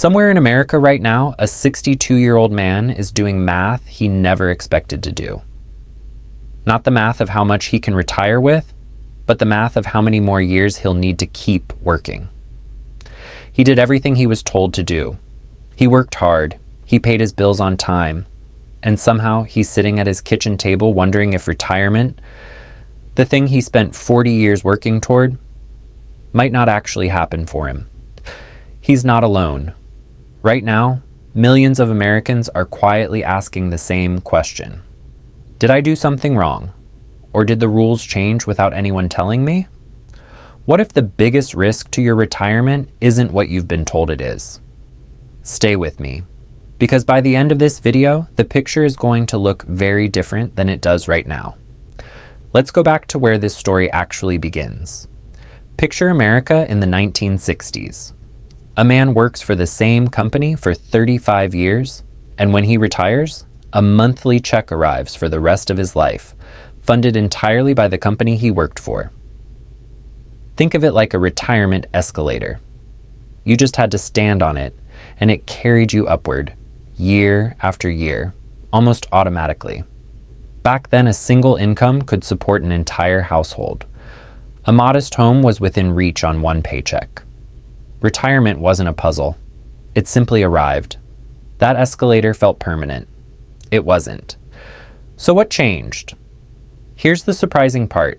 Somewhere in America right now, a 62-year-old man is doing math he never expected to do. Not the math of how much he can retire with, but the math of how many more years he'll need to keep working. He did everything he was told to do. He worked hard, he paid his bills on time, and somehow he's sitting at his kitchen table wondering if retirement, the thing he spent 40 years working toward, might not actually happen for him. He's not alone. Right now, millions of Americans are quietly asking the same question. Did I do something wrong? Or did the rules change without anyone telling me? What if the biggest risk to your retirement isn't what you've been told it is? Stay with me, because by the end of this video, the picture is going to look very different than it does right now. Let's go back to where this story actually begins. Picture America in the 1960s. A man works for the same company for 35 years, and when he retires, a monthly check arrives for the rest of his life, funded entirely by the company he worked for. Think of it like a retirement escalator. You just had to stand on it, and it carried you upward, year after year, almost automatically. Back then, a single income could support an entire household. A modest home was within reach on one paycheck. Retirement wasn't a puzzle. It simply arrived. That escalator felt permanent. It wasn't. So what changed? Here's the surprising part.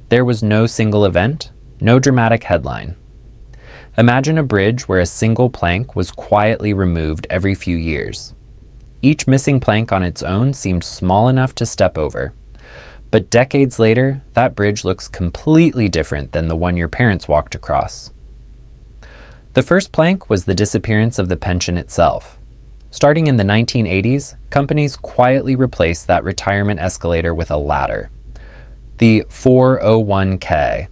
There was no single event, no dramatic headline. Imagine a bridge where a single plank was quietly removed every few years. Each missing plank on its own seemed small enough to step over. But decades later, that bridge looks completely different than the one your parents walked across. The first plank was the disappearance of the pension itself. Starting in the 1980s, companies quietly replaced that retirement escalator with a ladder, the 401k.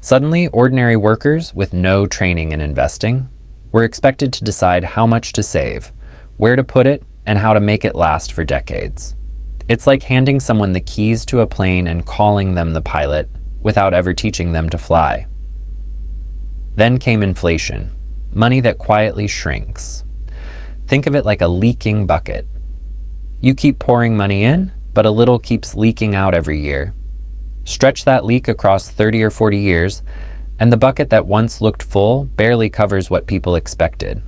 Suddenly, ordinary workers with no training in investing were expected to decide how much to save, where to put it, and how to make it last for decades. It's like handing someone the keys to a plane and calling them the pilot without ever teaching them to fly. Then came inflation, money that quietly shrinks. Think of it like a leaking bucket. You keep pouring money in, but a little keeps leaking out every year. Stretch that leak across 30 or 40 years, and the bucket that once looked full barely covers what people expected.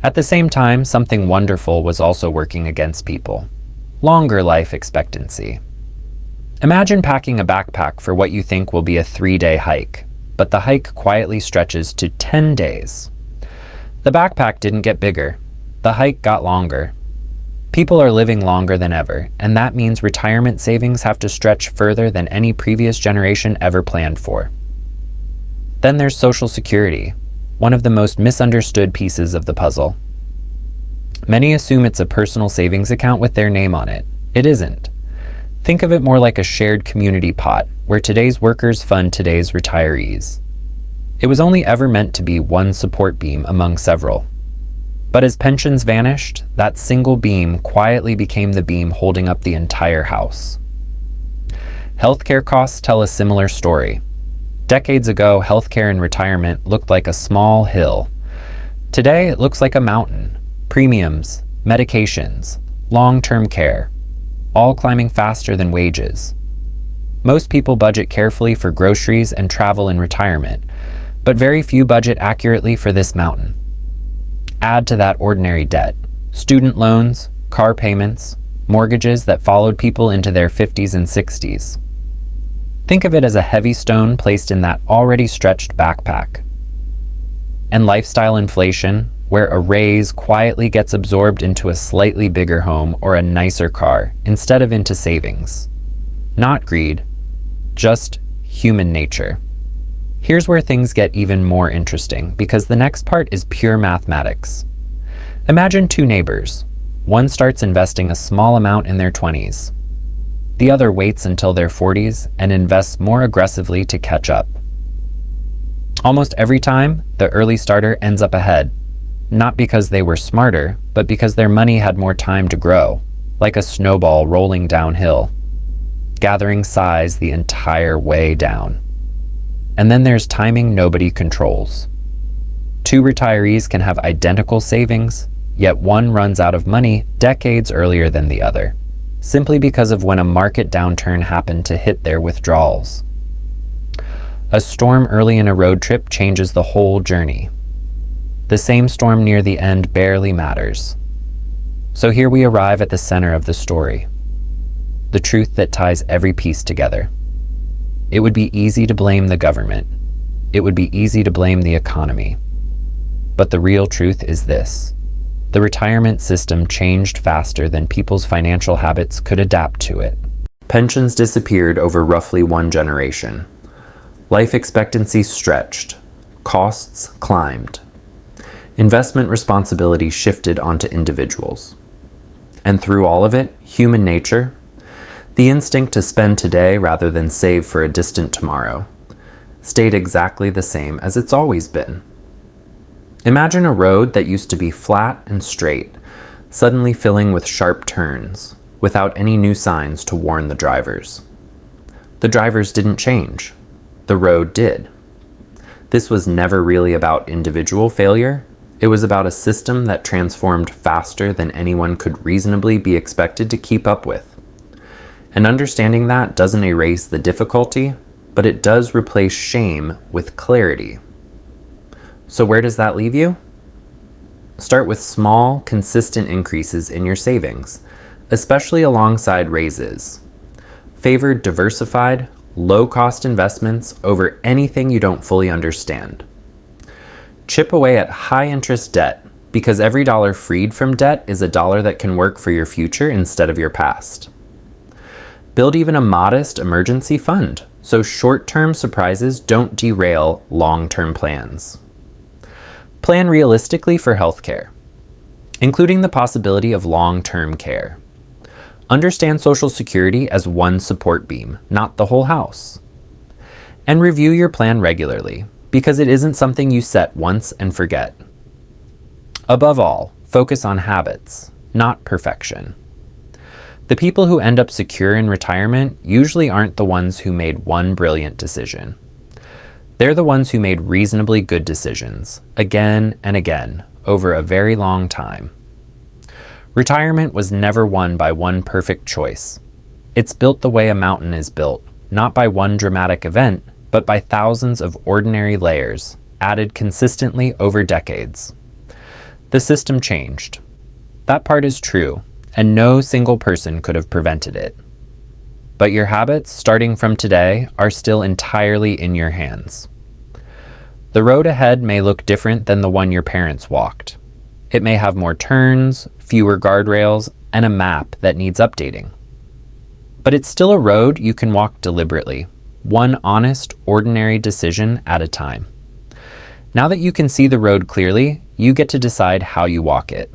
At the same time, something wonderful was also working against people. Longer life expectancy. Imagine packing a backpack for what you think will be a 3-day hike, but the hike quietly stretches to 10 days. The backpack didn't get bigger. The hike got longer. People are living longer than ever, and that means retirement savings have to stretch further than any previous generation ever planned for. Then there's Social Security, one of the most misunderstood pieces of the puzzle. Many assume it's a personal savings account with their name on it. It isn't. Think of it more like a shared community pot, where today's workers fund today's retirees. It was only ever meant to be one support beam among several. But as pensions vanished, that single beam quietly became the beam holding up the entire house. Healthcare costs tell a similar story. Decades ago, healthcare in retirement looked like a small hill. Today, it looks like a mountain. Premiums, medications, long-term care, all climbing faster than wages. Most people budget carefully for groceries and travel in retirement, but very few budget accurately for this mountain. Add to that ordinary debt, student loans, car payments, mortgages that followed people into their 50s and 60s. Think of it as a heavy stone placed in that already stretched backpack. And lifestyle inflation, where a raise quietly gets absorbed into a slightly bigger home or a nicer car instead of into savings. Not greed, just human nature. Here's where things get even more interesting, because the next part is pure mathematics. Imagine two neighbors. One starts investing a small amount in their 20s. The other waits until their 40s and invests more aggressively to catch up. Almost every time, the early starter ends up ahead. Not because they were smarter, but because their money had more time to grow, like a snowball rolling downhill, gathering size the entire way down. And then there's timing nobody controls. Two retirees can have identical savings, yet one runs out of money decades earlier than the other, simply because of when a market downturn happened to hit their withdrawals. A storm early in a road trip changes the whole journey. The same storm near the end barely matters. So here we arrive at the center of the story, the truth that ties every piece together. It would be easy to blame the government. It would be easy to blame the economy. But the real truth is this: the retirement system changed faster than people's financial habits could adapt to it. Pensions disappeared over roughly one generation. Life expectancy stretched. Costs climbed. Investment responsibility shifted onto individuals. And through all of it, human nature, the instinct to spend today rather than save for a distant tomorrow, stayed exactly the same as it's always been. Imagine a road that used to be flat and straight, suddenly filling with sharp turns, without any new signs to warn the drivers. The drivers didn't change. The road did. This was never really about individual failure. It was about a system that transformed faster than anyone could reasonably be expected to keep up with. And understanding that doesn't erase the difficulty, but it does replace shame with clarity. So where does that leave you? Start with small, consistent increases in your savings, especially alongside raises. Favor diversified, low-cost investments over anything you don't fully understand. Chip away at high-interest debt, because every dollar freed from debt is a dollar that can work for your future instead of your past. Build even a modest emergency fund, so short-term surprises don't derail long-term plans. Plan realistically for healthcare, including the possibility of long-term care. Understand Social Security as one support beam, not the whole house. And review your plan regularly, because it isn't something you set once and forget. Above all, focus on habits, not perfection. The people who end up secure in retirement usually aren't the ones who made one brilliant decision. They're the ones who made reasonably good decisions, again and again, over a very long time. Retirement was never won by one perfect choice. It's built the way a mountain is built, not by one dramatic event, but by thousands of ordinary layers, added consistently over decades. The system changed. That part is true, and no single person could have prevented it. But your habits, starting from today, are still entirely in your hands. The road ahead may look different than the one your parents walked. It may have more turns, fewer guardrails, and a map that needs updating. But it's still a road you can walk deliberately, one honest, ordinary decision at a time. Now that you can see the road clearly, you get to decide how you walk it.